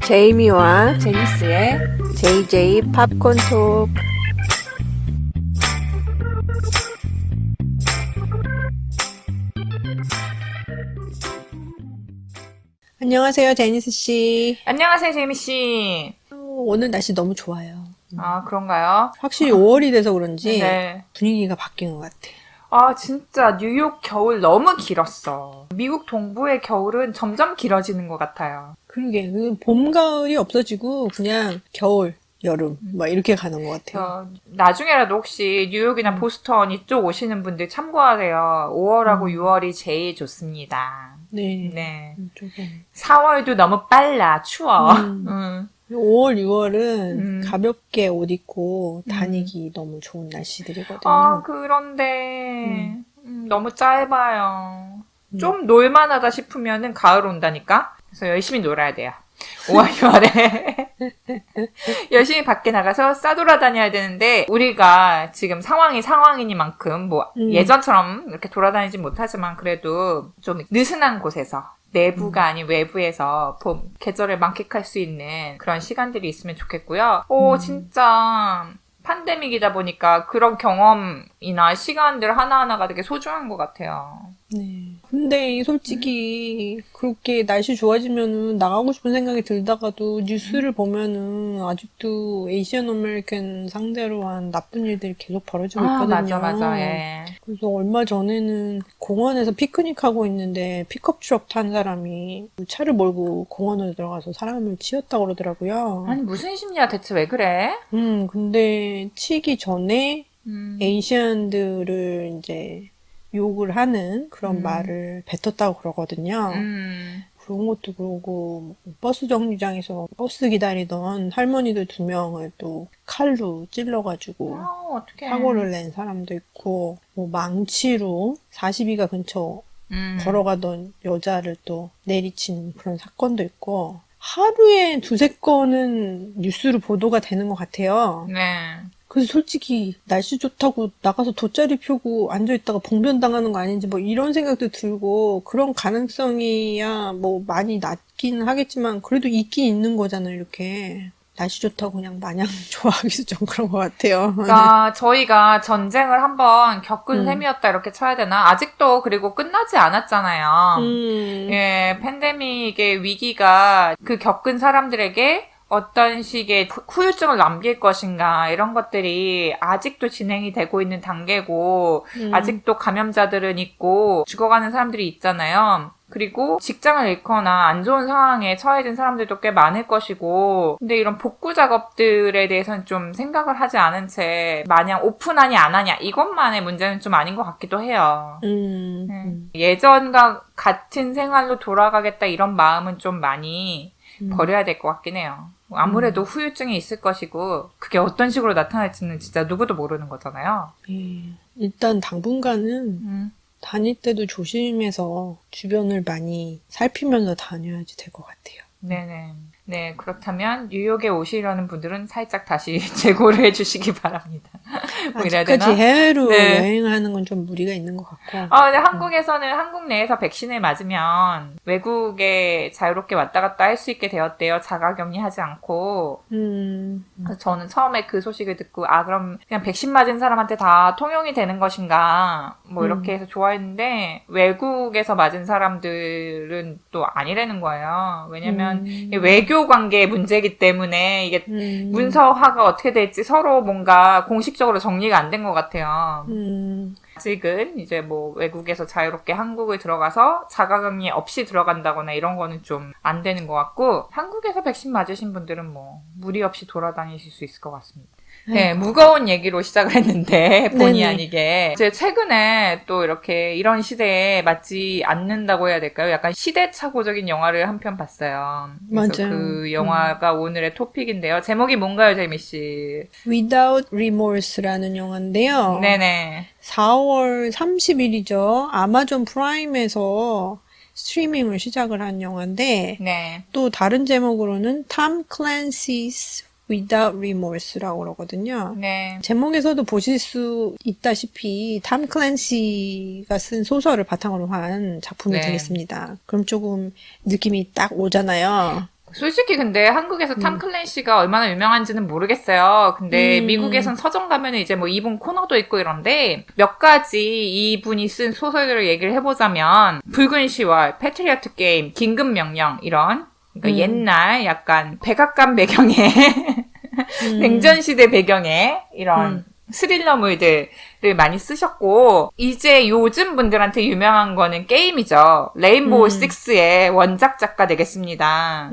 제이미와 제니스의 JJ 팝콘 톡. 안녕하세요, 제니스 씨. 안녕하세요, 제이미 씨. 오늘 날씨 너무 좋아요. 아, 그런가요? 확실히 5월이 돼서 그런지 네. 분위기가 바뀐 것 같아. 아, 진짜 뉴욕 겨울 너무 길었어. 미국 동부의 겨울은 점점 길어지는 것 같아요. 그러게, 봄, 가을이 없어지고 그냥 겨울, 여름 막 이렇게 가는 것 같아요. 나중에라도 혹시 뉴욕이나 보스턴 이쪽 오시는 분들 참고하세요. 5월하고 6월이 제일 좋습니다. 네. 네. 이쪽은. 4월도 너무 빨라, 추워. 5월, 6월은 가볍게 옷 입고 다니기 너무 좋은 날씨들이거든요. 아, 그런데 너무 짧아요. 좀 놀만하다 싶으면은 가을 온다니까? 그래서 열심히 놀아야 돼요. 5월, 6월에. 열심히 밖에 나가서 싸돌아다녀야 되는데, 우리가 지금 상황이니만큼, 예전처럼 이렇게 돌아다니지 못하지만, 그래도 좀 느슨한 곳에서, 내부가 아닌 외부에서 계절을 만끽할 수 있는 그런 시간들이 있으면 좋겠고요. 진짜, 팬데믹이다 보니까 그런 경험이나 시간들 하나하나가 되게 소중한 것 같아요. 네. 근데 솔직히 그렇게 날씨 좋아지면은 나가고 싶은 생각이 들다가도 뉴스를 보면은 아직도 에이시안 아메리칸 상대로 한 나쁜 일들이 계속 벌어지고 있거든요. 맞아, 예. 그래서 얼마 전에는 공원에서 피크닉 하고 있는데 픽업 트럭 탄 사람이 차를 몰고 공원으로 들어가서 사람을 치었다고 그러더라고요. 아니, 무슨 심리야, 대체 왜 그래? 근데 치기 전에 에이시안들을 이제 욕을 하는 그런 말을 뱉었다고 그러거든요. 그런 것도 그러고 버스 정류장에서 버스 기다리던 할머니들 2명을 또 칼로 찔러가지고 어떡해. 사고를 낸 사람도 있고 망치로 42가 근처 걸어가던 여자를 또 내리친 그런 사건도 있고 하루에 2-3건은 뉴스로 보도가 되는 것 같아요. 네. 그래서 솔직히 날씨 좋다고 나가서 돗자리 펴고 앉아있다가 봉변당하는 거 아닌지 이런 생각도 들고 그런 가능성이야 많이 낮긴 하겠지만 그래도 있긴 있는 거잖아요. 이렇게 날씨 좋다고 그냥 마냥 좋아하기도 좀 그런 것 같아요. 그러니까 저희가 전쟁을 한번 겪은 셈이었다 이렇게 쳐야 되나? 아직도 그리고 끝나지 않았잖아요. 예, 팬데믹의 위기가 그 겪은 사람들에게 어떤 식의 후유증을 남길 것인가 이런 것들이 아직도 진행이 되고 있는 단계고 아직도 감염자들은 있고 죽어가는 사람들이 있잖아요. 그리고 직장을 잃거나 안 좋은 상황에 처해진 사람들도 꽤 많을 것이고 근데 이런 복구 작업들에 대해서는 좀 생각을 하지 않은 채 마냥 오픈하냐 안 하냐 이것만의 문제는 좀 아닌 것 같기도 해요. 예전과 같은 생활로 돌아가겠다 이런 마음은 좀 많이 버려야 될 것 같긴 해요. 아무래도 후유증이 있을 것이고 그게 어떤 식으로 나타날지는 진짜 누구도 모르는 거잖아요. 일단 당분간은 다닐 때도 조심해서 주변을 많이 살피면서 다녀야지 될 것 같아요. 네네. 네, 그렇다면 뉴욕에 오시려는 분들은 살짝 다시 재고를 해주시기 바랍니다. 아직까지 해외로 여행하는 건 좀 무리가 있는 것 같고. 근데 한국에서는 한국 내에서 백신을 맞으면 외국에 자유롭게 왔다 갔다 할 수 있게 되었대요. 자가격리 하지 않고. 그래서 저는 처음에 그 소식을 듣고 그럼 그냥 백신 맞은 사람한테 다 통용이 되는 것인가 이렇게 해서 좋아했는데 외국에서 맞은 사람들은 또 아니라는 거예요. 왜냐면 외교 관계의 문제이기 때문에 이게 문서화가 어떻게 될지 서로 뭔가 공식적으로 정리가 안 된 것 같아요. 아직은 이제 외국에서 자유롭게 한국을 들어가서 자가격리 없이 들어간다거나 이런 거는 좀 안 되는 것 같고 한국에서 백신 맞으신 분들은 무리 없이 돌아다니실 수 있을 것 같습니다. 네, 무거운 얘기로 시작을 했는데 본의 아니게 제가 최근에 또 이렇게 이런 시대에 맞지 않는다고 해야 될까요? 약간 시대착오적인 영화를 한 편 봤어요. 그래서 맞아요. 그 영화가 오늘의 토픽인데요. 제목이 뭔가요, 제미 씨? Without Remorse라는 영화인데요. 네네. 4월 30일이죠. 아마존 프라임에서 스트리밍을 시작을 한 영화인데 네. 또 다른 제목으로는 Tom Clancy's Without Remorse라고 그러거든요. 네. 제목에서도 보실 수 있다시피 탐 클랜시가 쓴 소설을 바탕으로 한 작품이 네. 되겠습니다. 그럼 조금 느낌이 딱 오잖아요. 솔직히 근데 한국에서 탐 클랜시가 얼마나 유명한지는 모르겠어요. 근데 미국에선 서점 가면은 이제 뭐 이분 코너도 있고 이런데 몇 가지 이분이 쓴 소설들을 얘기를 해보자면 붉은 10월, 패트리어트 게임, 긴급 명령 이런 그러니까 옛날 약간 백악관 배경의 냉전시대 배경의 이런 스릴러물들을 많이 쓰셨고 이제 요즘 분들한테 유명한 거는 게임이죠. 레인보우 식스의 원작 작가 되겠습니다.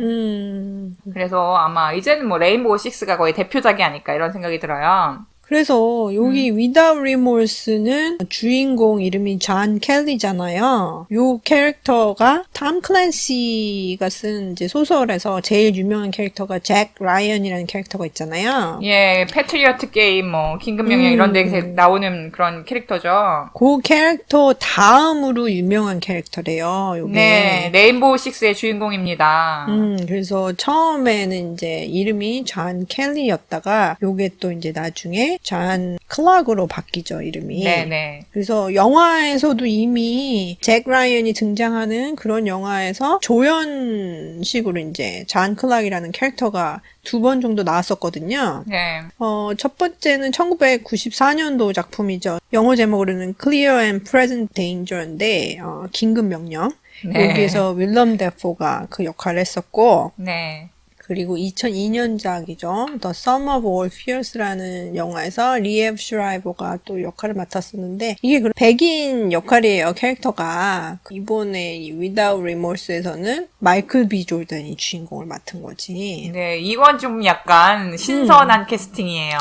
그래서 아마 이제는 뭐 레인보우 식스가 거의 대표작이 아닐까 이런 생각이 들어요. 그래서 여기 Without Remorse는 주인공 이름이 존 켈리잖아요. 요 캐릭터가 탐 클랜시가 쓴 이제 소설에서 제일 유명한 캐릭터가 잭 라이언이라는 캐릭터가 있잖아요. 예, 패트리어트 게임, 뭐 긴급명령 이런 데서 나오는 그런 캐릭터죠. 그 캐릭터 다음으로 유명한 캐릭터래요. 요게. 네, 레인보우 식스의 주인공입니다. 그래서 처음에는 이제 이름이 존 켈리였다가 요게 또 이제 나중에 존 클락으로 바뀌죠, 이름이. 네네. 그래서 영화에서도 이미 잭 라이언이 등장하는 그런 영화에서 조연식으로 이제 존 클락이라는 캐릭터가 2번 정도 나왔었거든요. 네. 첫 번째는 1994년도 작품이죠. 영어 제목으로는 Clear and Present Danger인데, 긴급 명령. 네. 여기에서 윌럼 데포가 그 역할을 했었고, 네. 그리고 2002년작이죠. The Sum of All Fears라는 영화에서 리에브 슈라이버가 또 역할을 맡았었는데 이게 백인 역할이에요, 캐릭터가. 이번에 이 Without Remorse에서는 마이클 B 조던이 주인공을 맡은 거지. 네, 이건 좀 약간 신선한 캐스팅이에요.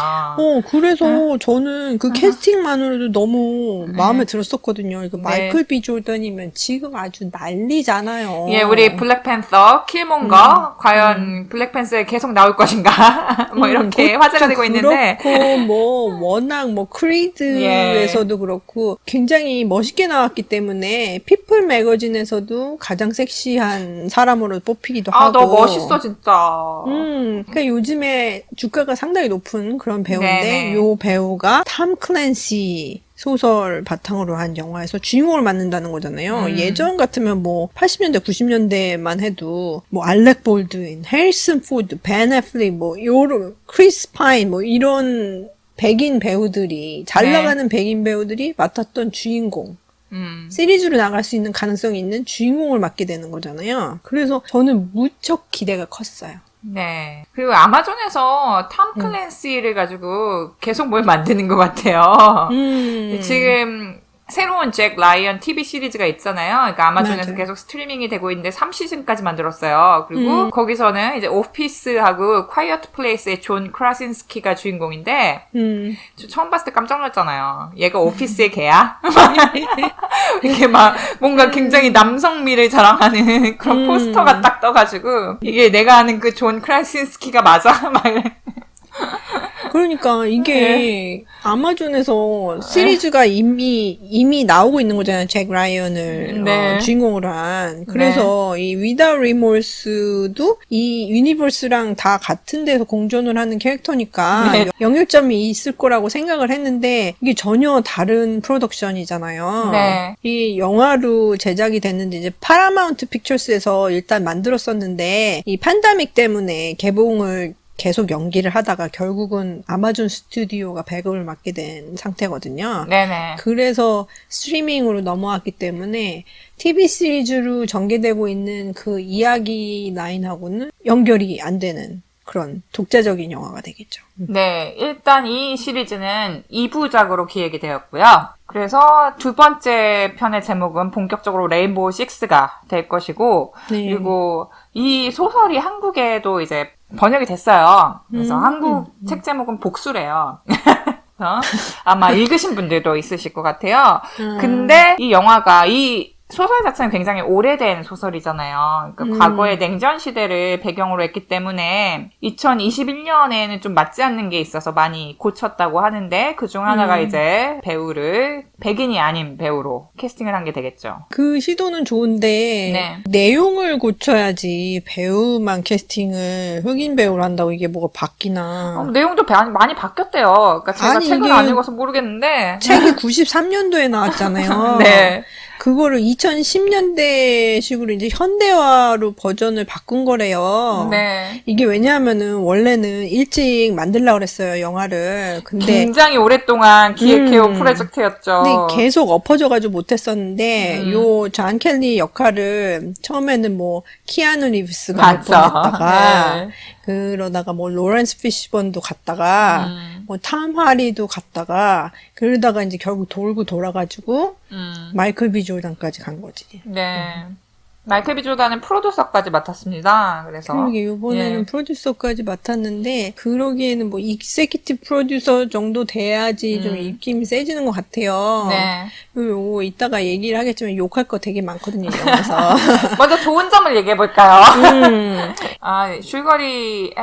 그래서 저는 그 캐스팅만으로도 너무 마음에 들었었거든요. 이거 마이클 B 조던이면 지금 아주 난리잖아요. 예, 우리 블랙팬서, 킬몬거, 과연 블랙팬서에 계속 나올 것인가? 뭐 이렇게 화제가 되고 있는데. 그렇고, 뭐, 워낙 뭐, 크리드에서도 그렇고, 굉장히 멋있게 나왔기 때문에, 피플 매거진에서도 가장 섹시한 사람으로 뽑히기도 하고. 너 멋있어, 진짜. 그러니까 요즘에 주가가 상당히 높은 그런 배우인데, 네네. 요 배우가 탐 클랜시 소설 바탕으로 한 영화에서 주인공을 맡는다는 거잖아요. 예전 같으면 뭐 80년대, 90년대만 해도 뭐 알렉 볼드윈, 해리슨 포드, 벤 애플릭, 뭐 요런 크리스 파인 뭐 이런 백인 배우들이 잘 나가는 백인 배우들이 맡았던 주인공. 시리즈로 나갈 수 있는 가능성이 있는 주인공을 맡게 되는 거잖아요. 그래서 저는 무척 기대가 컸어요. 네. 그리고 아마존에서 탐 클랜시를 가지고 계속 뭘 만드는 것 같아요. 지금 새로운 잭 라이언 TV 시리즈가 있잖아요. 그러니까 아마존에서 맞아요. 계속 스트리밍이 되고 있는데 3시즌까지 만들었어요. 그리고 거기서는 이제 오피스하고 콰이어트 플레이스의 존 크라신스키가 주인공인데 저 처음 봤을 때 깜짝 놀랐잖아요. 얘가 오피스의 개야? 이렇게 막 뭔가 굉장히 남성미를 자랑하는 그런 포스터가 딱 떠가지고 이게 내가 아는 그 존 크라신스키가 맞아? 막 이래. 그러니까 이게 아마존에서 시리즈가 이미 나오고 있는 거잖아요. 잭 라이언을 네. 주인공으로 한. 그래서 이 Without Remorse도 이 유니버스랑 다 같은 데서 공존을 하는 캐릭터니까 네. 연결점이 있을 거라고 생각을 했는데 이게 전혀 다른 프로덕션이잖아요. 네. 이 영화로 제작이 됐는데 이제 파라마운트 픽처스에서 일단 만들었었는데 이 팬데믹 때문에 개봉을 계속 연기를 하다가 결국은 아마존 스튜디오가 배급을 맡게 된 상태거든요. 네네. 그래서 스트리밍으로 넘어왔기 때문에 TV 시리즈로 전개되고 있는 그 이야기 라인하고는 연결이 안 되는 그런 독자적인 영화가 되겠죠. 네, 일단 이 시리즈는 2부작으로 기획이 되었고요. 그래서 두 번째 편의 제목은 본격적으로 레인보우 식스가 될 것이고, 네. 그리고 이 소설이 한국에도 이제 번역이 됐어요. 그래서 한국 책 제목은 복수래요. 그래서 아마 읽으신 분들도 있으실 것 같아요. 근데 이 영화가 이 소설 자체는 굉장히 오래된 소설이잖아요. 그러니까 과거의 냉전 시대를 배경으로 했기 때문에 2021년에는 좀 맞지 않는 게 있어서 많이 고쳤다고 하는데 그중 하나가 이제 배우를 백인이 아닌 배우로 캐스팅을 한 게 되겠죠. 그 시도는 좋은데 네. 내용을 고쳐야지 배우만 캐스팅을 흑인 배우로 한다고 이게 뭐가 바뀌나. 내용도 많이 바뀌었대요. 그러니까 제가 아니, 책을 이게 안 읽어서 모르겠는데 책이 93년도에 나왔잖아요. 네. 그거를 2010년대식으로 이제 현대화로 버전을 바꾼 거래요. 네. 이게 왜냐하면은 원래는 일찍 만들려고 그랬어요, 영화를. 근데 굉장히 오랫동안 기획해온 프로젝트였죠. 근데 계속 엎어져가지고 못했었는데 요 존 켈리 역할을 처음에는 뭐 키아누 리브스가 몇 번 했다가 네. 그러다가 뭐 로렌스 피시번도 갔다가 뭐 탐 하리도 갔다가 그러다가 이제 결국 돌고 돌아가지고 마이클 B 조던까지 간 거지. 네. 마이클 B 조던은 프로듀서까지 맡았습니다. 그래서 그러게 이번에는 프로듀서까지 맡았는데 그러기에는 뭐 익세큐티브 프로듀서 정도 돼야지 좀 입김이 세지는 것 같아요. 네. 요거 이따가 얘기를 하겠지만 욕할 거 되게 많거든요, 이 영화에서. 먼저 좋은 점을 얘기해볼까요?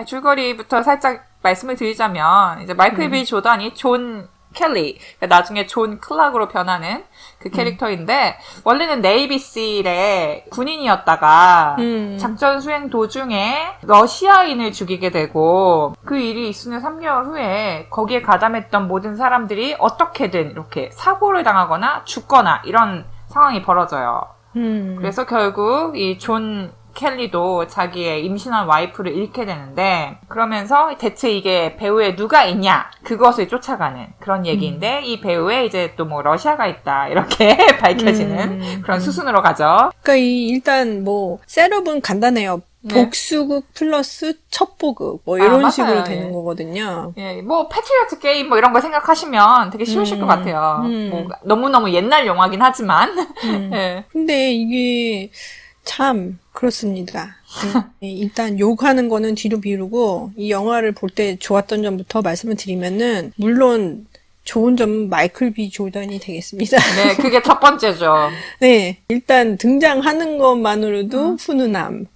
줄거리부터 살짝 말씀을 드리자면, 이제 마이클 B 조던이 존 켈리, 나중에 존 클락으로 변하는 그 캐릭터인데, 원래는 네이비실의 군인이었다가, 작전 수행 도중에 러시아인을 죽이게 되고, 그 일이 있은 3개월 후에 거기에 가담했던 모든 사람들이 어떻게든 이렇게 사고를 당하거나 죽거나 이런 상황이 벌어져요. 그래서 결국 이 존 켈리도 자기의 임신한 와이프를 잃게 되는데, 그러면서 대체 이게 배우에 누가 있냐 그것을 쫓아가는 그런 얘기인데, 이 배우에 이제 또 뭐 러시아가 있다 이렇게 밝혀지는 그런 수순으로 가죠. 그러니까 일단 뭐 셋업은 간단해요. 복수극 플러스 첩보극 뭐 이런 식으로 되는 거거든요. 예, 뭐 패트리어트 게임 뭐 이런 거 생각하시면 되게 쉬우실 것 같아요. 뭐 너무너무 옛날 영화긴 하지만. 예. 근데 이게 참 그렇습니다. 일단 욕하는 거는 뒤로 미루고 이 영화를 볼 때 좋았던 점부터 말씀을 드리면은, 물론 좋은 점은 마이클 B 조던이 되겠습니다. 네, 그게 첫 번째죠. 네, 일단 등장하는 것만으로도 훈훈함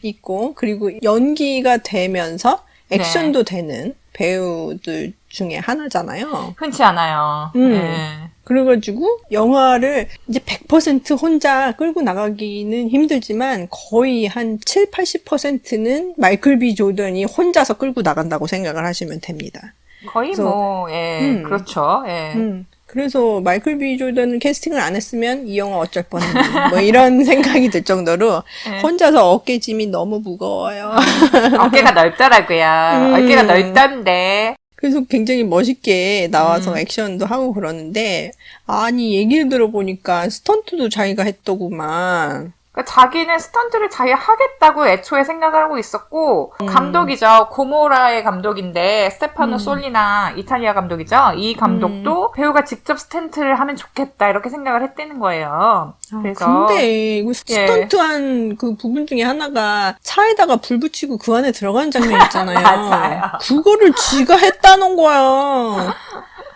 있고, 그리고 연기가 되면서 액션도 되는 배우들 중에 하나잖아요. 흔치 않아요. 네. 그래가지고 영화를 이제 100% 혼자 끌고 나가기는 힘들지만 거의 한 7, 80%는 마이클 B 조던이 혼자서 끌고 나간다고 생각을 하시면 됩니다. 거의 그래서, 뭐, 예, 그렇죠. 예. 그래서 마이클 B 조던을 캐스팅을 안 했으면 이 영화 어쩔 뻔했니 뭐 이런 생각이 들 정도로 혼자서 어깨짐이 너무 무거워요. 어깨가 넓더라고요. 어깨가 넓던데. 그래서 굉장히 멋있게 나와서 액션도 하고 그러는데, 아니 얘기를 들어보니까 스턴트도 자기가 했더구만. 그러니까 자기는 스턴트를 자기 하겠다고 애초에 생각을 하고 있었고, 감독이죠. 고모라의 감독인데, 스테파노 솔리나 이탈리아 감독이죠. 이 감독도 배우가 직접 스턴트를 하면 좋겠다 이렇게 생각을 했다는 거예요. 그래서 근데 이거 스턴트한 그 부분 중에 하나가 차에다가 불 붙이고 그 안에 들어가는 장면 있잖아요. 맞아요. 그거를 쥐가 했다는 거야.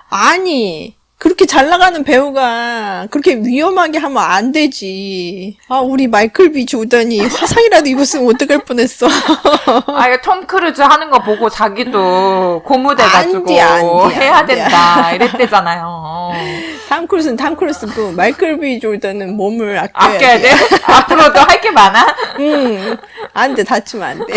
아니. 그렇게 잘 나가는 배우가 그렇게 위험하게 하면 안 되지. 아, 우리 마이클 B 조던이 화상이라도 입었으면 어떡할 뻔했어. 아, 이거 톰 크루즈 하는 거 보고 자기도 고무돼가지고 해야 된다 이랬대잖아요. 톰 크루즈고 마이클 B 조던은 몸을 아껴야 돼? 앞으로도 할 게 많아? 안 돼, 다치면 안 돼.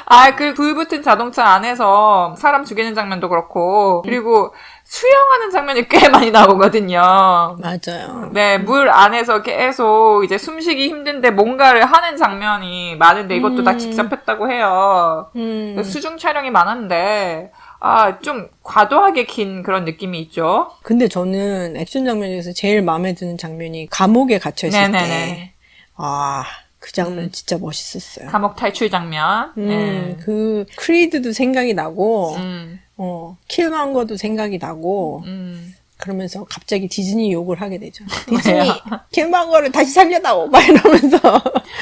아, 그 불붙은 자동차 안에서 사람 죽이는 장면도 그렇고, 그리고 수영하는 장면이 꽤 많이 나오거든요. 맞아요. 네, 물 안에서 계속 이제 숨쉬기 힘든데 뭔가를 하는 장면이 많은데 이것도 다 직접 했다고 해요. 수중 촬영이 많았는데, 아, 좀 과도하게 긴 그런 느낌이 있죠. 근데 저는 액션 장면 중에서 제일 마음에 드는 장면이 감옥에 갇혀있을 때. 아, 그 장면 진짜 멋있었어요. 감옥 탈출 장면. 그 크리드도 생각이 나고, 킬망거도 생각이 나고, 그러면서 갑자기 디즈니 욕을 하게 되죠. 디즈니, 킬망거를 다시 살려다오! 막 이러면서.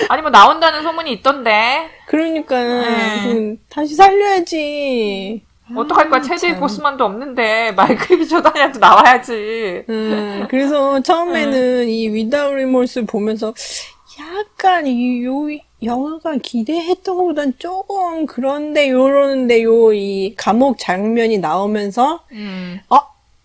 아니, 뭐 나온다는 소문이 있던데. 그러니까, 다시 살려야지. 어떡할 거야. 체질 보스만도 없는데 마이클 B 조던이라도 나와야지. 그래서 처음에는 이 Without Remorse를 보면서 약간 요 영화가 기대했던 것보단 조금 그런데 요러는데 이 감옥 장면이 나오면서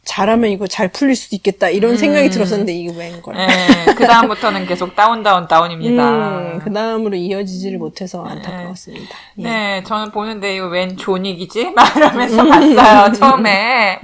잘하면 이거 잘 풀릴 수도 있겠다 이런 생각이 들었었는데 이게 웬 거야. 네, 그 다음부터는 계속 다운입니다. 그 다음으로 이어지지를 못해서 안타까웠습니다. 네, 저는 보는데 이거 웬 존익이지? 막 이러면서 봤어요 처음에.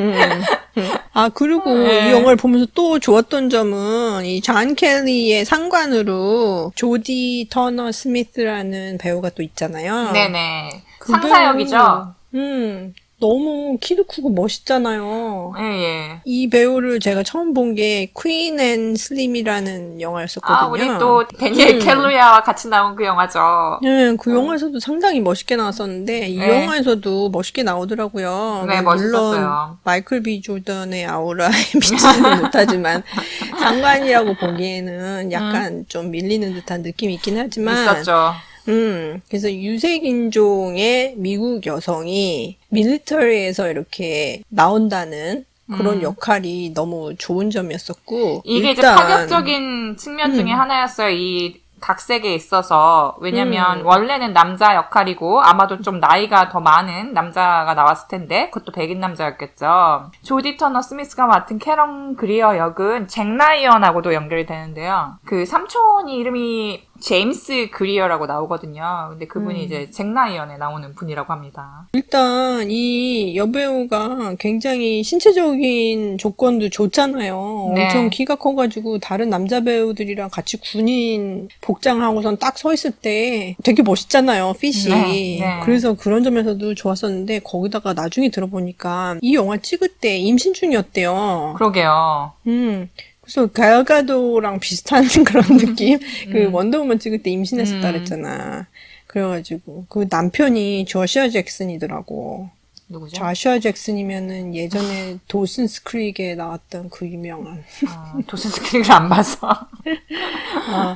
그리고 네. 이 영화를 보면서 또 좋았던 점은 이 존 켈리의 상관으로 조디 터너 스미스라는 배우가 또 있잖아요. 네네. 그 상사역이죠? 배우, 너무 키도 크고 멋있잖아요. 예, 예. 이 배우를 제가 처음 본 게 퀸 앤 슬림이라는 영화였었거든요. 우리 또 데니엘 캘루야와 같이 나온 그 영화죠. 네, 그 영화에서도 상당히 멋있게 나왔었는데 이 네. 영화에서도 멋있게 나오더라고요. 네, 물론 멋있었어요. 마이클 B 조던의 아우라에 미치지는 못하지만 상관이라고 보기에는 약간 좀 밀리는 듯한 느낌이 있긴 하지만 있었죠. 그래서 유색인종의 미국 여성이 밀리터리에서 이렇게 나온다는 그런 역할이 너무 좋은 점이었었고 이게 이제 일단 파격적인 측면 중에 하나였어요. 이 각색에 있어서. 왜냐면 원래는 남자 역할이고 아마도 좀 나이가 더 많은 남자가 나왔을 텐데 그것도 백인 남자였겠죠. 조디 터너 스미스가 맡은 캐런 그리어 역은 잭 라이언하고도 연결이 되는데요. 그 삼촌이 이름이 제임스 그리어라고 나오거든요. 근데 그분이 이제 잭 라이언에 나오는 분이라고 합니다. 일단 이 여배우가 굉장히 신체적인 조건도 좋잖아요. 네. 엄청 키가 커가지고 다른 남자 배우들이랑 같이 군인 복장하고선 딱 서 있을 때 되게 멋있잖아요, 핏이. 네, 네. 그래서 그런 점에서도 좋았었는데 거기다가 나중에 들어보니까 이 영화 찍을 때 임신 중이었대요. 그러게요. 그래서 갈가도랑 비슷한 그런 느낌? 그 원더우먼 찍을 때 임신했었다 그랬잖아. 그래가지고 그 남편이 조슈아 잭슨이더라고. 누구죠? 조슈아 잭슨이면은 예전에 도슨스 크릭에 나왔던 그 유명한 도슨스 크릭을 안 봐서.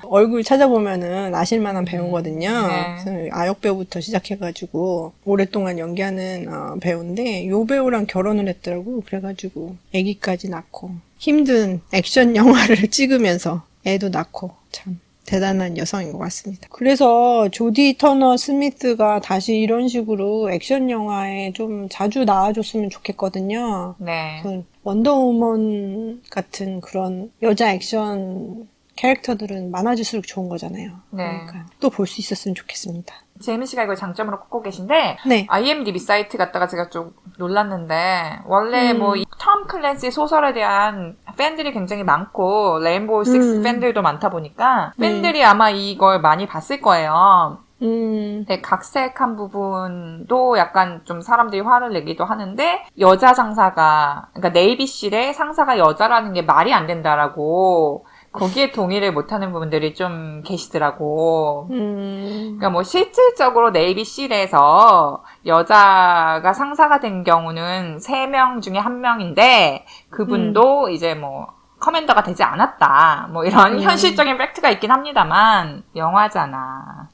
얼굴 찾아보면은 아실만한 배우거든요. 네. 그래서 아역 배우부터 시작해가지고 오랫동안 연기하는 배우인데 요 배우랑 결혼을 했더라고. 그래가지고 아기까지 낳고 힘든 액션 영화를 찍으면서 애도 낳고 참 대단한 여성인 것 같습니다. 그래서 조디 터너 스미스가 다시 이런 식으로 액션 영화에 좀 자주 나와줬으면 좋겠거든요. 네. 그 원더우먼 같은 그런 여자 액션 캐릭터들은 많아질수록 좋은 거잖아요. 네. 그러니까 또 볼 수 있었으면 좋겠습니다. 제이미 씨가 이걸 장점으로 꼽고 계신데, 네. IMDb 사이트 갔다가 제가 좀 놀랐는데, 원래 이 톰 클랜시 소설에 대한 팬들이 굉장히 많고, 레인보우 식스 팬들도 많다 보니까, 팬들이 아마 이걸 많이 봤을 거예요. 근데 각색한 부분도 약간 좀 사람들이 화를 내기도 하는데, 여자 상사가, 그러니까 네이비실의 상사가 여자라는 게 말이 안 된다라고, 거기에 동의를 못하는 분들이 좀 계시더라고. 그러니까 뭐 실질적으로 네이비실에서 여자가 상사가 된 경우는 3명 중에 1명인데 그분도 이제 뭐 커맨더가 되지 않았다. 뭐 이런 현실적인 팩트가 있긴 합니다만 영화잖아.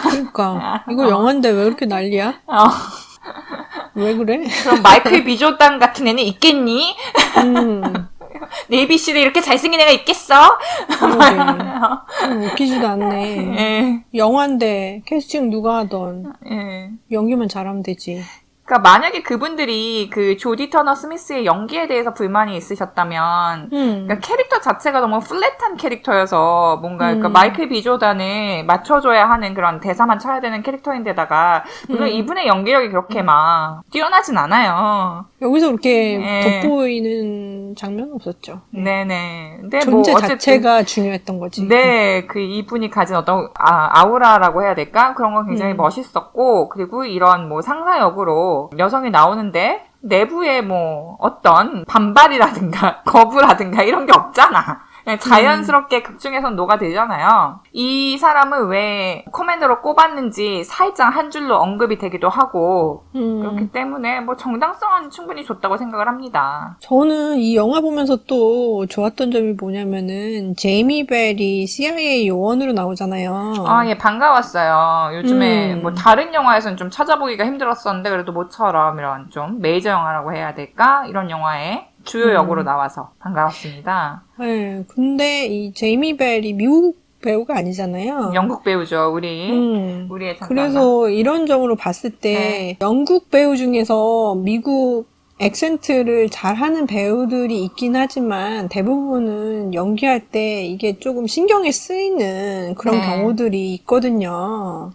그러니까 이거 영화인데 왜 이렇게 난리야? 왜 그래? 그럼 마이클 B 조던 같은 애는 있겠니? 네이비실에 이렇게 잘생긴 애가 있겠어? 웃기지도 않네. 예. 영화인데 캐스팅 누가 하던 예. 연기만 잘하면 되지. 그러니까 만약에 그분들이 그 조디 터너 스미스의 연기에 대해서 불만이 있으셨다면 그러니까 캐릭터 자체가 너무 플랫한 캐릭터여서 뭔가 그러니까 마이클 B 조던을 맞춰줘야 하는 그런 대사만 쳐야 되는 캐릭터인데다가 물론 이분의 연기력이 그렇게 막 뛰어나진 않아요. 여기서 그렇게 예. 돋보이는 장면은 없었죠. 네네. 근데 존재 뭐 어쨌든 자체가 중요했던 거지. 네, 그 이분이 가진 어떤 아우라라고 해야 될까? 그런 건 굉장히 멋있었고 그리고 이런 뭐 상사 역으로 여성이 나오는데 내부에 뭐 어떤 반발이라든가 거부라든가 이런 게 없잖아. 그냥 자연스럽게 극중에선 녹아들잖아요. 이 사람을 왜 커맨더로 꼽았는지 살짝 한 줄로 언급이 되기도 하고 그렇기 때문에 뭐 정당성은 충분히 좋다고 생각을 합니다. 저는 이 영화 보면서 또 좋았던 점이 뭐냐면은 제이미 벨이 CIA 요원으로 나오잖아요. 예, 반가웠어요. 요즘에 뭐 다른 영화에서는 좀 찾아보기가 힘들었었는데 그래도 모처럼 이런 좀 메이저 영화라고 해야 될까? 이런 영화에 주요 역으로 나와서 반가웠습니다. 네, 근데 이 제이미 벨이 미국 배우가 아니잖아요. 영국 배우죠, 우리의 잠깐만. 그래서 이런 점으로 봤을 때 영국 배우 중에서 미국 액센트를 잘하는 배우들이 있긴 하지만 대부분은 연기할 때 이게 조금 신경에 쓰이는 그런 경우들이 있거든요.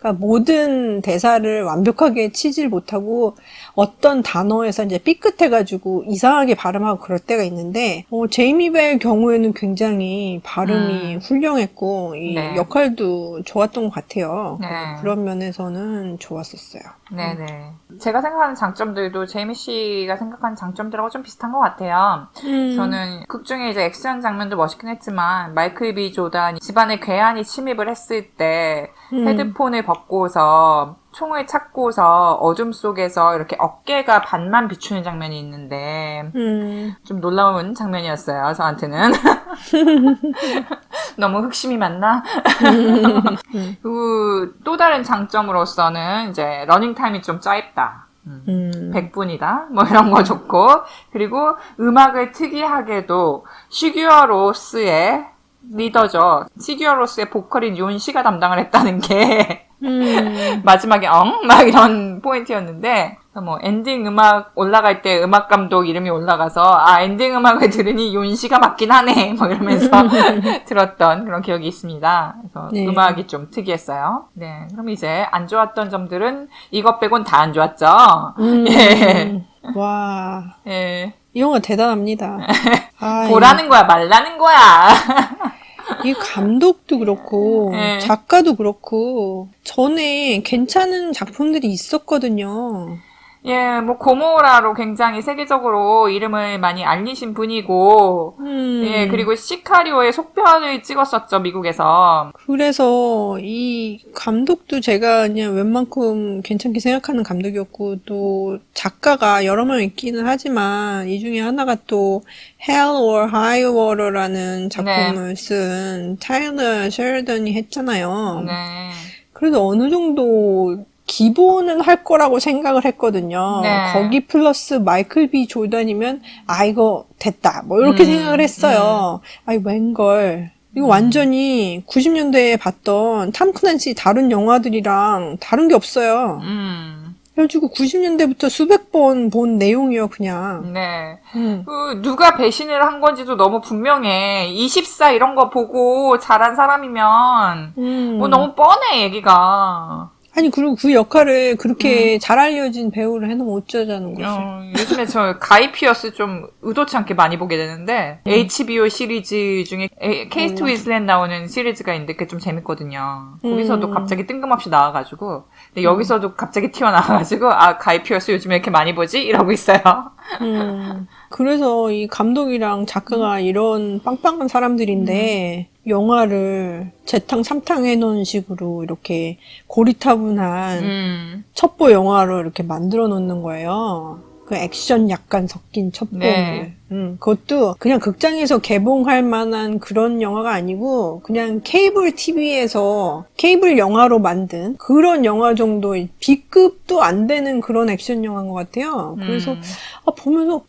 그러니까 모든 대사를 완벽하게 치질 못하고 어떤 단어에서 이제 삐끗해가지고 이상하게 발음하고 그럴 때가 있는데, 제이미 벨 경우에는 굉장히 발음이 훌륭했고, 이 네. 역할도 좋았던 것 같아요. 네. 그런 면에서는 좋았었어요. 네네. 제가 생각하는 장점들도 제이미 씨가 생각하는 장점들하고 좀 비슷한 것 같아요. 저는 극 중에 이제 액션 장면도 멋있긴 했지만 마이클 B 조단이 집안에 괴한이 침입을 했을 때 헤드폰을 벗고서 총을 찾고서 어둠 속에서 이렇게 어깨가 반만 비추는 장면이 있는데 좀 놀라운 장면이었어요. 저한테는. 너무 흑심이 많나? 그리고 또 다른 장점으로서는 이제 러닝타임이 좀 짧다. 100분이다. 뭐 이런 거 좋고. 그리고 음악을 특이하게도 시규어로스의 리더죠. 시규어로스의 보컬인 윤 씨가 담당을 했다는 게 마지막에 막 이런 포인트였는데, 뭐 엔딩 음악 올라갈 때 음악 감독 이름이 올라가서 엔딩 음악을 들으니 윤 씨가 맞긴 하네 뭐 이러면서 들었던 그런 기억이 있습니다. 그래서 네. 음악이 좀 특이했어요. 네, 그럼 이제 안 좋았던 점들은 이것 빼곤 다 안 좋았죠. 예. 와, 예. 이 영화 대단합니다. 보라는 거야, 말라는 거야. 이 감독도 그렇고 네. 작가도 그렇고 전에 괜찮은 작품들이 있었거든요. 예, 뭐 고모라로 굉장히 세계적으로 이름을 많이 알리신 분이고, 예, 그리고 시카리오의 속편을 찍었었죠, 미국에서. 그래서 이 감독도 제가 그냥 웬만큼 괜찮게 생각하는 감독이었고, 또 작가가 여러 명 있기는 하지만 이 중에 하나가 또 Hell or High Water라는 작품을 쓴 타일러 셰리던이 했잖아요. 네. 그래서 어느 정도 기본은 할 거라고 생각을 했거든요. 네. 거기 플러스 마이클 B 조던이면 이거 됐다 뭐 이렇게 생각을 했어요. 웬걸 이거 완전히 90년대에 봤던 탐 클랜시 다른 영화들이랑 다른 게 없어요. 그래가지고 90년대부터 수백 번 본 내용이요, 그냥. 네. 누가 배신을 한 건지도 너무 분명해. 24 이런 거 보고 자란 사람이면 뭐 너무 뻔해, 얘기가. 아니, 그리고 그 역할을 그렇게 잘 알려진 배우를 해놓으면 어쩌자는 거지. 요즘에 저 가이 피어스 좀 의도치 않게 많이 보게 되는데, HBO 시리즈 중에 케이트 윈슬렛 나오는 시리즈가 있는데 그게 좀 재밌거든요. 거기서도 갑자기 뜬금없이 나와가지고, 근데 여기서도 갑자기 튀어나와가지고, 가이 피어스 요즘에 이렇게 많이 보지? 이러고 있어요. 그래서 이 감독이랑 작가가 이런 빵빵한 사람들인데, 영화를 재탕 삼탕 해놓은 식으로 이렇게 고리타분한 첩보 영화로 이렇게 만들어 놓는 거예요. 그 액션 약간 섞인 첩보를. 네. 그것도 그냥 극장에서 개봉할 만한 그런 영화가 아니고 그냥 케이블 TV에서 케이블 영화로 만든 그런 영화 정도 B급도 안 되는 그런 액션 영화인 것 같아요. 그래서 보면서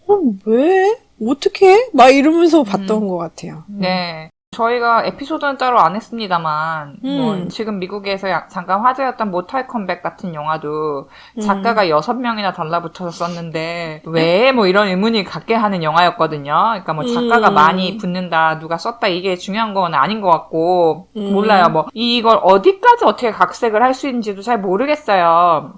왜? 어떻게? 막 이러면서 봤던 것 같아요. 네. 저희가 에피소드는 따로 안 했습니다만, 뭐 지금 미국에서 잠깐 화제였던 모탈 컴백 같은 영화도 작가가 6명이나 달라붙어서 썼는데, 왜 뭐 이런 의문이 갖게 하는 영화였거든요. 그러니까 뭐 작가가 많이 붙는다, 누가 썼다, 이게 중요한 건 아닌 것 같고, 몰라요. 뭐, 이걸 어디까지 어떻게 각색을 할 수 있는지도 잘 모르겠어요.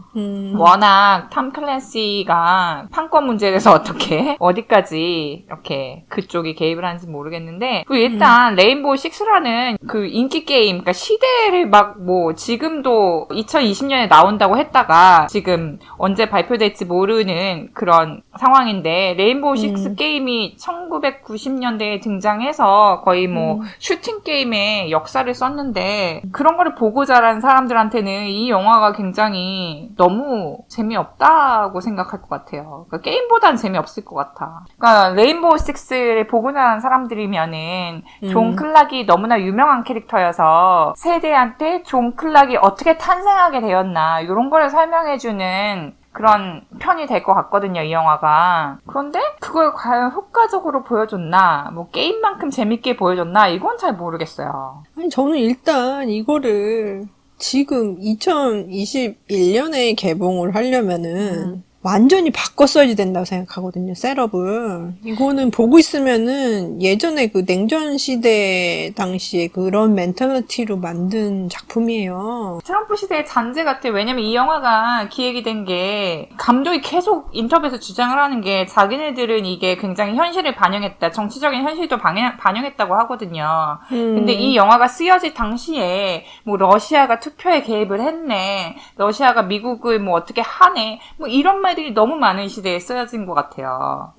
워낙 탐 클랜시가 판권 문제에 대해서 어떻게, 어디까지 이렇게 그쪽이 개입을 하는지 모르겠는데, 일단, 레인보우 6라는 그 인기 게임, 그러니까 시대를 막 뭐 지금도 2020년에 나온다고 했다가 지금 언제 발표될지 모르는 그런 상황인데 레인보우 6 게임이 1990년대에 등장해서 거의 뭐 슈팅 게임의 역사를 썼는데 그런 거를 보고 자란 사람들한테는 이 영화가 굉장히 너무 재미없다고 생각할 것 같아요. 그러니까 게임보단 재미없을 것 같아. 그러니까 레인보우 6를 보고 자란 사람들이면은 존 클락이 너무나 유명한 캐릭터여서 세대한테 존 클락이 어떻게 탄생하게 되었나 이런 거를 설명해주는 그런 편이 될 것 같거든요, 이 영화가. 그런데 그걸 과연 효과적으로 보여줬나, 뭐 게임만큼 재밌게 보여줬나 이건 잘 모르겠어요. 아니 저는 일단 이거를 지금 2021년에 개봉을 하려면은 완전히 바꿨어야 된다고 생각하거든요, 셋업을. 이거는 보고 있으면은 예전에 그 냉전 시대 당시에 그런 멘탈리티로 만든 작품이에요. 트럼프 시대의 잔재 같아요. 왜냐면 이 영화가 기획이 된 게 감독이 계속 인터뷰에서 주장을 하는 게 자기네들은 이게 굉장히 현실을 반영했다. 정치적인 현실도 반영했다고 하거든요. 근데 이 영화가 쓰여질 당시에 뭐 러시아가 투표에 개입을 했네. 러시아가 미국을 뭐 어떻게 하네. 뭐 이런 말들이 너무 많은 시대에 쓰여진 것 같아요.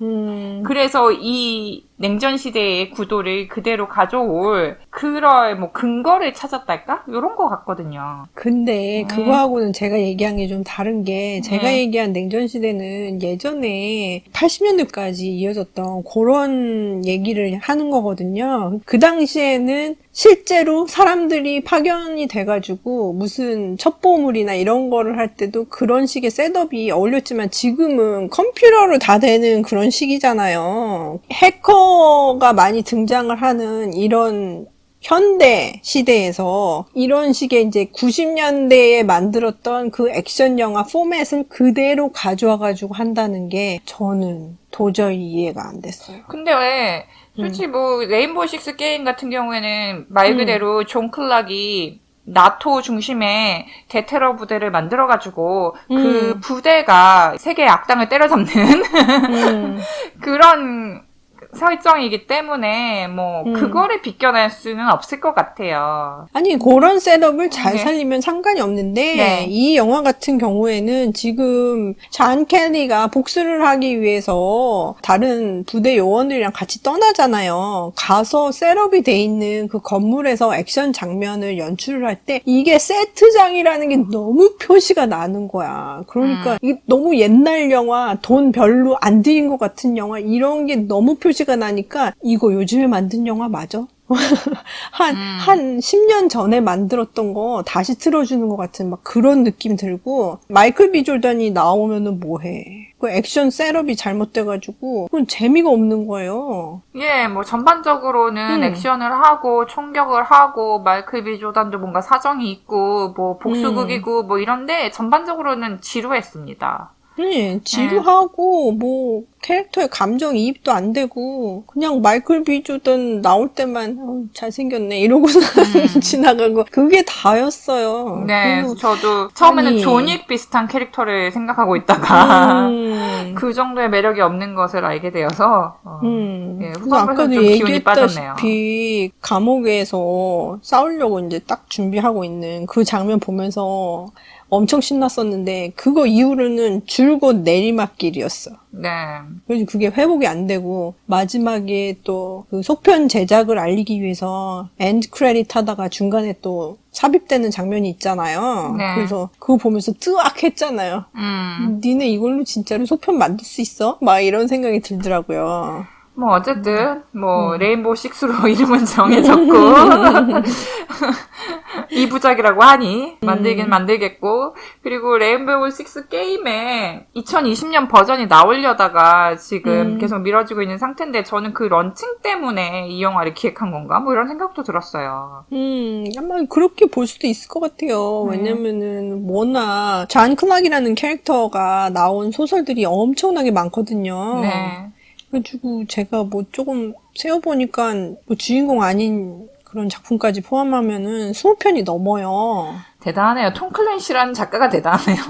그래서 이 냉전 시대의 구도를 그대로 가져올 그럴 뭐 근거를 찾았달까? 이런 것 같거든요. 근데 그거하고는 제가 얘기한 게 좀 다른 게 제가 얘기한 냉전 시대는 예전에 80년대까지 이어졌던 그런 얘기를 하는 거거든요. 그 당시에는 실제로 사람들이 파견이 돼가지고 무슨 첩보물이나 이런 거를 할 때도 그런 식의 셋업이 어울렸지만 지금은 컴퓨터로 다 되는 그런 시기잖아요. 해커가 많이 등장을 하는 이런 현대 시대에서 이런 식의 이제 90년대에 만들었던 그 액션 영화 포맷을 그대로 가져와가지고 한다는 게 저는 도저히 이해가 안 됐어요. 근데 왜 솔직히 뭐 레인보우 식스 게임 같은 경우에는 말 그대로 존 클락이 나토 중심의 대테러 부대를 만들어가지고 그 부대가 세계의 악당을 때려잡는 그런 설정이기 때문에 뭐 그거를 비껴낼 수는 없을 것 같아요. 아니 그런 셋업을 잘 살리면 상관이 없는데 네. 이 영화 같은 경우에는 지금 잔 켈리가 복수를 하기 위해서 다른 부대 요원들이랑 같이 떠나잖아요. 가서 셋업이 돼 있는 그 건물에서 액션 장면을 연출을 할 때 이게 세트장이라는 게 너무 표시가 나는 거야. 그러니까 이게 너무 옛날 영화, 돈 별로 안 들인 것 같은 영화 이런 게 너무 표시가 나니까 이거 요즘에 만든 영화 맞아? 한 10년 전에 만들었던 거 다시 틀어주는 것 같은 막 그런 느낌 들고 마이클 B 조던이 나오면은 뭐해. 그 액션 셋업이 잘못돼가지고 그건 재미가 없는 거예요. 예, 뭐 전반적으로는 액션을 하고 총격을 하고 마이클 B 조단도 뭔가 사정이 있고 뭐 복수극이고 뭐 이런데 전반적으로는 지루했습니다. 네, 지루하고 뭐 캐릭터의 감정이입도 안 되고 그냥 마이클 B 조던 나올 때만 잘생겼네 이러고서 지나간 거 그게 다였어요. 네, 그래서 저도 처음에는 아니. 존윅 비슷한 캐릭터를 생각하고 있다가 그 정도의 매력이 없는 것을 알게 되어서 예, 그래서 후반부에서 아까도 좀 기운이 빠졌네요. 얘기했다시피 감옥에서 싸우려고 이제 딱 준비하고 있는 그 장면 보면서 엄청 신났었는데 그거 이후로는 줄곧 내리막길이었어. 네. 그래서 그게 회복이 안 되고 마지막에 또 그 속편 제작을 알리기 위해서 엔드 크레딧 하다가 중간에 또 삽입되는 장면이 있잖아요. 네. 그래서 그거 보면서 뜨악했잖아요. 니네 이걸로 진짜로 속편 만들 수 있어? 막 이런 생각이 들더라고요. 뭐 어쨌든 뭐 레인보우 식스로 이름은 정해졌고 2부작이라고 하니 만들긴 만들겠고 그리고 레인보우 식스 게임에 2020년 버전이 나오려다가 지금 계속 미뤄지고 있는 상태인데 저는 그 런칭 때문에 이 영화를 기획한 건가? 뭐 이런 생각도 들었어요. 아마 그렇게 볼 수도 있을 것 같아요. 왜냐면은 워낙 잔 클락이라는 캐릭터가 나온 소설들이 엄청나게 많거든요. 네. 그래가지고 제가 뭐 조금 세어보니까 뭐 주인공 아닌 그런 작품까지 포함하면은 20편이 넘어요. 대단하네요. 톰 클랜시라는 작가가 대단하네요.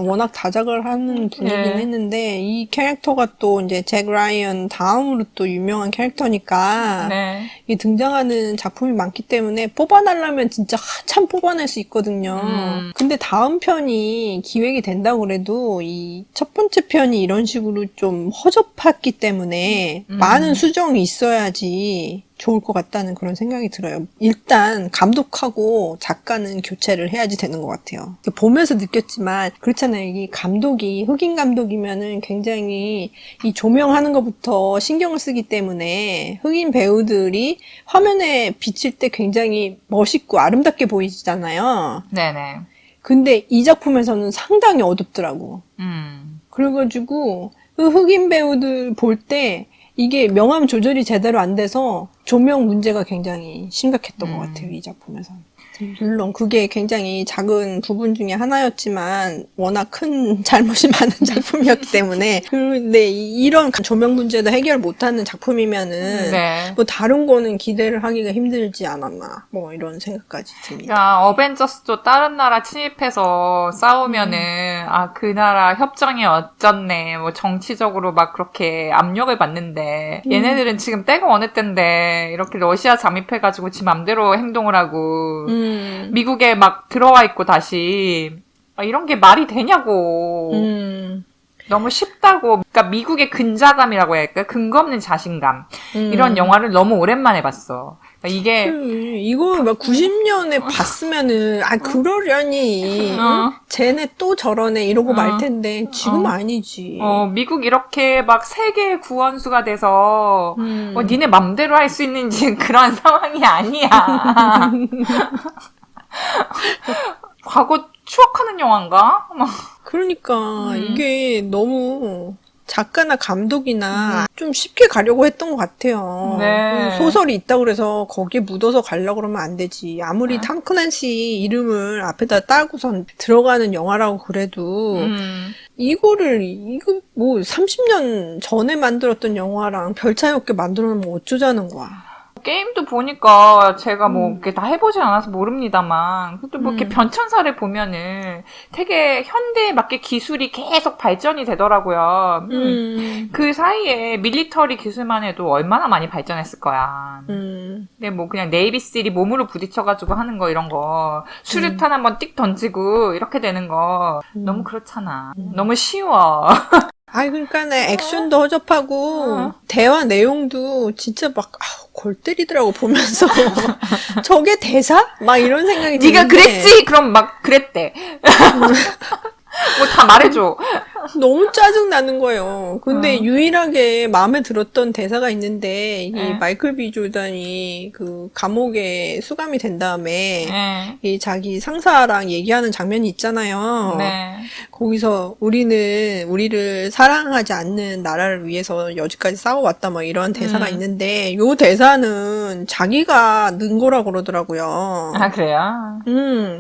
워낙 다작을 하는 분이긴 네. 했는데 이 캐릭터가 또 이제 잭 라이언 다음으로 또 유명한 캐릭터니까 네. 이 등장하는 작품이 많기 때문에 뽑아내려면 진짜 한참 뽑아낼 수 있거든요. 근데 다음 편이 기획이 된다고 그래도 이 첫 번째 편이 이런 식으로 좀 허접했기 때문에 많은 수정이 있어야지 좋을 것 같다는 그런 생각이 들어요. 일단 감독하고 작가는 교체를 해야지 되는 것 같아요. 보면서 느꼈지만 그렇잖아요. 이 감독이 흑인 감독이면은 굉장히 이 조명하는 것부터 신경을 쓰기 때문에 흑인 배우들이 화면에 비칠 때 굉장히 멋있고 아름답게 보이잖아요. 네네. 근데 이 작품에서는 상당히 어둡더라고. 그래가지고 그 흑인 배우들 볼 때 이게 명암 조절이 제대로 안 돼서 조명 문제가 굉장히 심각했던 것 같아요, 이 작품에서. 물론 그게 굉장히 작은 부분 중에 하나였지만 워낙 큰 잘못이 많은 작품이었기 때문에 근데 이런 조명 문제도 해결 못하는 작품이면은 네. 뭐 다른 거는 기대를 하기가 힘들지 않았나 뭐 이런 생각까지 듭니다. 야, 어벤져스도 다른 나라 침입해서 싸우면은 그 나라 협정이 어쩌네 뭐 정치적으로 막 그렇게 압력을 받는데 얘네들은 지금 때가 어느 때인데 이렇게 러시아 잠입해가지고 지 맘대로 행동을 하고 미국에 막 들어와 있고 다시 이런 게 말이 되냐고. 너무 쉽다고. 그러니까 미국의 근자감이라고 해야 할까? 근거 없는 자신감. 이런 영화를 너무 오랜만에 봤어. 그러니까 이게 이거 막 90년에 봤으면은 그러려니 쟤네 또 저러네 이러고 말 텐데 지금 아니지. 미국 이렇게 막 세계 구원수가 돼서 니네 맘대로 할 수 있는 그런 상황이 아니야. 과거 추억하는 영화인가? 그러니까 이게 너무 작가나 감독이나 좀 쉽게 가려고 했던 것 같아요. 네. 소설이 있다고 그래서 거기에 묻어서 가려고 그러면 안 되지. 아무리 탐 클랜시 이름을 앞에다 따고선 들어가는 영화라고 그래도 이거 뭐 30년 전에 만들었던 영화랑 별 차이 없게 만들어 놓으면 어쩌자는 거야. 게임도 보니까 제가 뭐 이렇게 다 해보지 않아서 모릅니다만 그래도 뭐 이렇게 변천사를 보면은 되게 현대에 맞게 기술이 계속 발전이 되더라고요. 그 사이에 밀리터리 기술만 해도 얼마나 많이 발전했을 거야. 근데 뭐 그냥 네이비실이 몸으로 부딪혀가지고 하는 거 이런 거 수류탄 한번 띡 던지고 이렇게 되는 거 너무 그렇잖아. 너무 쉬워. 그러니까 액션도 허접하고 대화 내용도 진짜 막 골 때리더라고 보면서 저게 대사? 막 이런 생각이 드는데 네가 그랬지? 그럼 막 그랬대. 뭐 다 말해줘. 너무 짜증나는 거예요. 근데 유일하게 마음에 들었던 대사가 있는데 이 마이클 B 조던이 그 감옥에 수감이 된 다음에 이 자기 상사랑 얘기하는 장면이 있잖아요. 네. 거기서 우리를 사랑하지 않는 나라를 위해서 여지까지 싸워왔다 뭐 이런 대사가 있는데 요 대사는 자기가 넣은 거라 그러더라고요. 그래요?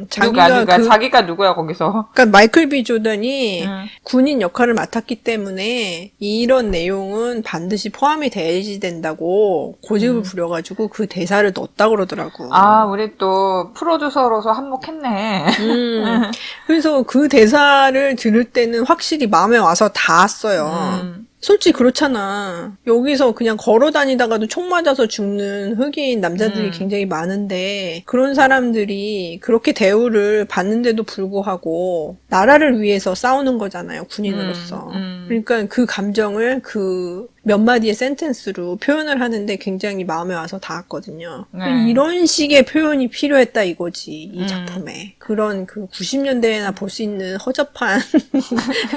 자기가 누구야 거기서? 그러니까 마이클 B 조던이 군인 역할을 맡았기 때문에 이런 내용은 반드시 포함이 돼야지 된다고 고집을 부려가지고 그 대사를 넣었다 그러더라고. 우리 또 프로듀서로서 한몫했네. 그래서 그 대사를 들을 때는 확실히 마음에 와서 닿았어요. 솔직히 그렇잖아. 여기서 그냥 걸어 다니다가도 총 맞아서 죽는 흑인 남자들이 굉장히 많은데 그런 사람들이 그렇게 대우를 받는데도 불구하고 나라를 위해서 싸우는 거잖아요. 군인으로서. 그러니까 그 감정을 그 몇 마디의 센텐스로 표현을 하는데 굉장히 마음에 와서 닿았거든요. 이런 식의 표현이 필요했다 이거지, 이 작품에. 그런 그 90년대에나 볼 수 있는 허접한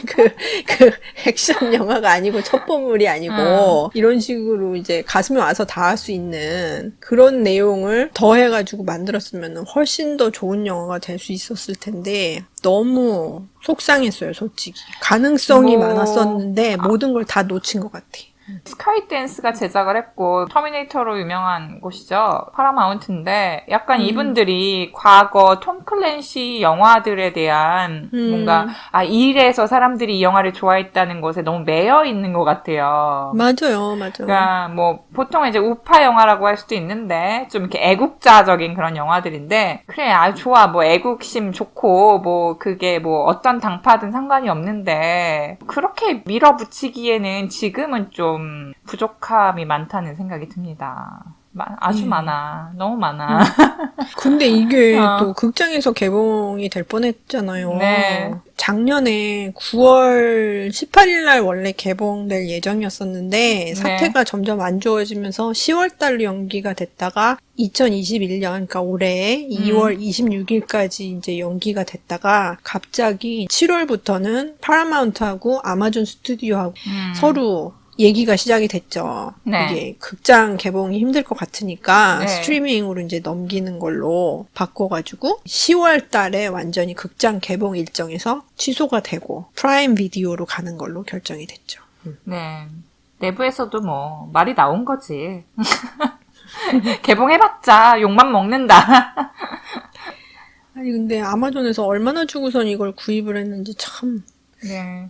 그 액션 영화가 아니고 첩보물이 아니고 이런 식으로 이제 가슴에 와서 닿을 수 있는 그런 내용을 더해가지고 만들었으면 훨씬 더 좋은 영화가 될 수 있었을 텐데 너무 속상했어요, 솔직히. 가능성이 많았었는데 모든 걸 다 놓친 것 같아. 스카이댄스가 제작을 했고 터미네이터로 유명한 곳이죠. 파라마운트인데 약간 이분들이 과거 톰 클랜시 영화들에 대한 뭔가 이래서 사람들이 이 영화를 좋아했다는 것에 너무 매여 있는 것 같아요. 맞아요. 그러니까 뭐 보통 이제 우파 영화라고 할 수도 있는데 좀 이렇게 애국자적인 그런 영화들인데 그래 좋아 뭐 애국심 좋고 뭐 그게 뭐 어떤 당파든 상관이 없는데 그렇게 밀어붙이기에는 지금은 좀 부족함이 많다는 생각이 듭니다. 아주 많아. 너무 많아. 근데 이게 또 극장에서 개봉이 될 뻔했잖아요. 네. 작년에 9월 18일 날 원래 개봉될 예정이었었는데 사태가 점점 안 좋아지면서 10월 달로 연기가 됐다가 2021년 그러니까 올해 2월 26일까지 이제 연기가 됐다가 갑자기 7월부터는 파라마운트하고 아마존 스튜디오하고 서로 얘기가 시작이 됐죠. 네. 이게 극장 개봉이 힘들 것 같으니까 네. 스트리밍으로 이제 넘기는 걸로 바꿔가지고 10월 달에 완전히 극장 개봉 일정에서 취소가 되고 프라임 비디오로 가는 걸로 결정이 됐죠. 네. 내부에서도 뭐 말이 나온 거지. 개봉해봤자 욕만 먹는다. 아니 근데 아마존에서 얼마나 주고선 이걸 구입을 했는지 참 네.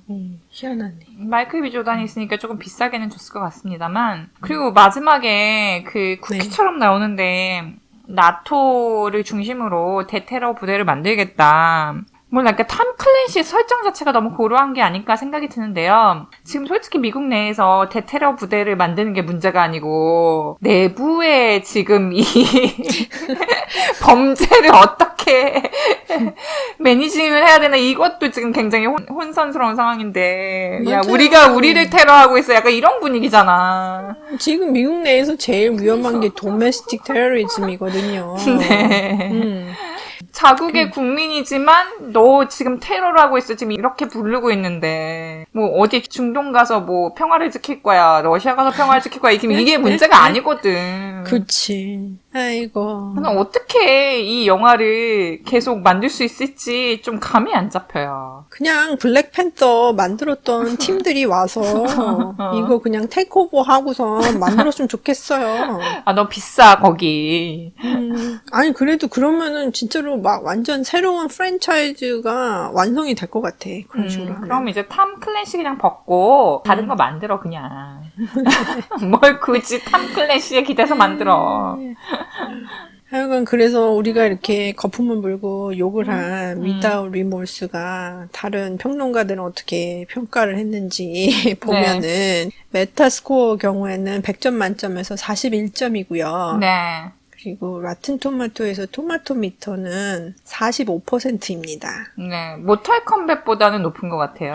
희한하네. 마이클 B 조단이 있으니까 조금 비싸게는 줬을 것 같습니다만. 그리고 마지막에 그 쿠키처럼 나오는데 나토를 중심으로 대테러 부대를 만들겠다. 몰라, 그러니까 탐 클랜시의 설정 자체가 너무 고루한 게 아닐까 생각이 드는데요. 지금 솔직히 미국 내에서 대테러 부대를 만드는 게 문제가 아니고 내부에 지금 이 범죄를 어떻게 매니징을 해야 되나 이것도 지금 굉장히 혼선스러운 상황인데 야, 맞아요. 우리가 우리를 테러하고 있어. 약간 이런 분위기잖아. 지금 미국 내에서 제일 위험한 게 도메스틱 테러리즘이거든요. 네. 자국의 국민이지만 너 지금 테러를 하고 있어. 지금 이렇게 부르고 있는데 뭐 어디 중동 가서 뭐 평화를 지킬 거야. 러시아 가서 평화를 지킬 거야. 지금 이게 문제가 아니거든. 그치. 아이고. 저는 어떻게 이 영화를 계속 만들 수 있을지 좀 감이 안 잡혀요. 그냥 블랙팬서 만들었던 팀들이 와서 이거 그냥 테이크오버 하고서 만들었으면 좋겠어요. 아, 너 비싸 거기. 아니 그래도 그러면은 진짜로 막 완전 새로운 프랜차이즈가 완성이 될 것 같아. 그런 식으로 하면. 그럼 이제 탐 클랜시 그냥 벗고 다른 거 만들어 그냥. 뭘 굳이 탐 클랜시에 기대서 만들어. 하여간 그래서 우리가 이렇게 거품을 물고 욕을 한 Without Remorse가 다른 평론가들은 어떻게 평가를 했는지 보면은 메타스코어 경우에는 100점 만점에서 41점이고요. 네. 그리고 라튼 토마토에서 토마토 미터는 45%입니다. 네. 모탈 컴뱃보다는 높은 것 같아요.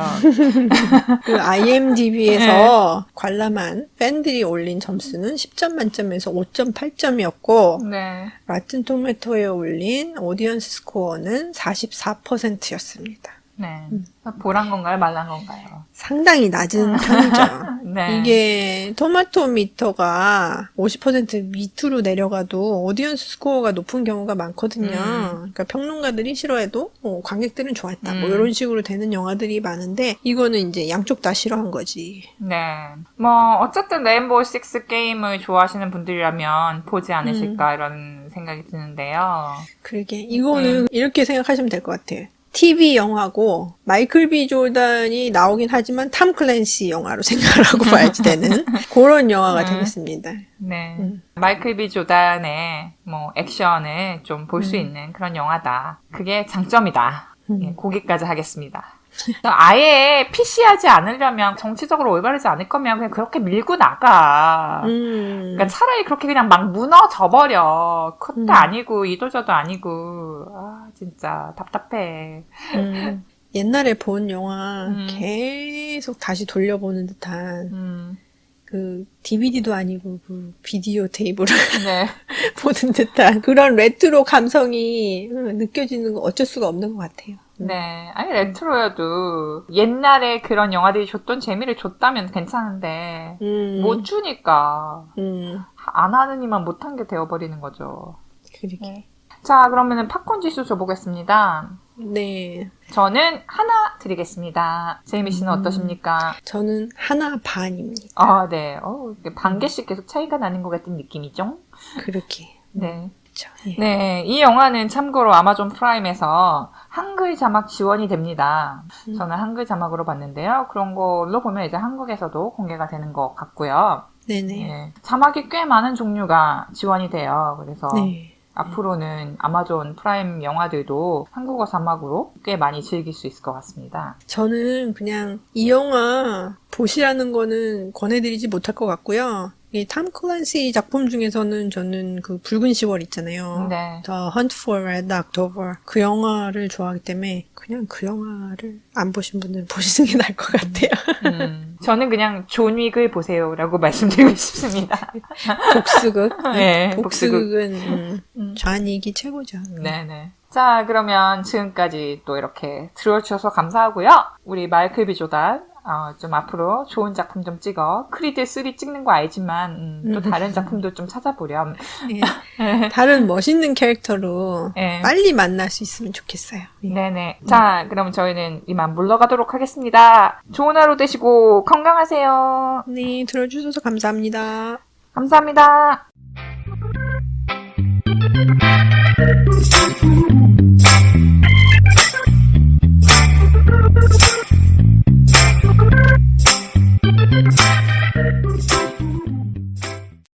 그 IMDb에서 관람한 팬들이 올린 점수는 10점 만점에서 5.8점이었고 네. 라튼 토마토에 올린 오디언스 스코어는 44%였습니다. 네. 보란 건가요? 말란 건가요? 상당히 낮은 편이죠. 네. 이게 토마토 미터가 50% 밑으로 내려가도 오디언스 스코어가 높은 경우가 많거든요. 그러니까 평론가들이 싫어해도 관객들은 좋았다. 뭐 이런 식으로 되는 영화들이 많은데 이거는 이제 양쪽 다 싫어한 거지. 네. 뭐 어쨌든 레인보우 식스 게임을 좋아하시는 분들이라면 보지 않으실까 이런 생각이 드는데요. 그러게 이거는 이렇게 생각하시면 될 것 같아요. TV 영화고 마이클 B 조단이 나오긴 하지만 탐 클랜시 영화로 생각을 하고 봐야지 되는 그런 영화가 되겠습니다. 네. 마이클 B 조단의 뭐 액션을 좀 볼 수 있는 그런 영화다. 그게 장점이다. 예, 거기까지 하겠습니다. 아예 PC하지 않으려면 정치적으로 올바르지 않을 거면 그냥 그렇게 밀고 나가. 그러니까 차라리 그렇게 그냥 막 무너져 버려. 컷도 아니고 이도저도 아니고. 아 진짜 답답해. 옛날에 본 영화 계속 다시 돌려보는 듯한 그 DVD도 아니고 그 비디오 테이프를 네. 보는 듯한 그런 레트로 감성이 느껴지는 거 어쩔 수가 없는 것 같아요. 네. 아니, 레트로여도 옛날에 그런 영화들이 줬던 재미를 줬다면 괜찮은데, 못 주니까, 안 하느니만 못한 게 되어버리는 거죠. 그러게. 네. 자, 그러면은 팝콘 지수 줘보겠습니다. 네. 저는 하나 드리겠습니다. 제이미 씨는 어떠십니까? 저는 하나 반입니다. 아, 네. 반 개씩 계속 차이가 나는 것 같은 느낌이죠? 그렇게. 네. 그렇죠. 예. 네, 이 영화는 참고로 아마존 프라임에서 한글 자막 지원이 됩니다. 저는 한글 자막으로 봤는데요. 그런 걸로 보면 이제 한국에서도 공개가 되는 것 같고요. 네네. 네, 자막이 꽤 많은 종류가 지원이 돼요. 그래서 네. 앞으로는 아마존 프라임 영화들도 한국어 자막으로 꽤 많이 즐길 수 있을 것 같습니다. 저는 그냥 이 영화 보시라는 거는 권해드리지 못할 것 같고요. 이 탐 클랜시 작품 중에서는 저는 그 붉은 10월 있잖아요. 네. The Hunt for Red October 그 영화를 좋아하기 때문에 그냥 그 영화를 안 보신 분들은 보시는 게 나을 것 같아요. 저는 그냥 존 윅을 보세요라고 말씀드리고 싶습니다. 복수극. 네, 복수극은 좌익이 최고죠. 네네. 자, 그러면 지금까지 또 이렇게 들어주셔서 감사하고요. 우리 마이클 B 조단 좀 앞으로 좋은 작품 좀 찍어. 크리드 3 찍는 거 알지만 또 다른 작품도 좀 찾아보렴. 네. 다른 멋있는 캐릭터로 네. 빨리 만날 수 있으면 좋겠어요. 네. 네네. 자, 그럼 저희는 이만 물러가도록 하겠습니다. 좋은 하루 되시고 건강하세요. 네, 들어주셔서 감사합니다. 감사합니다.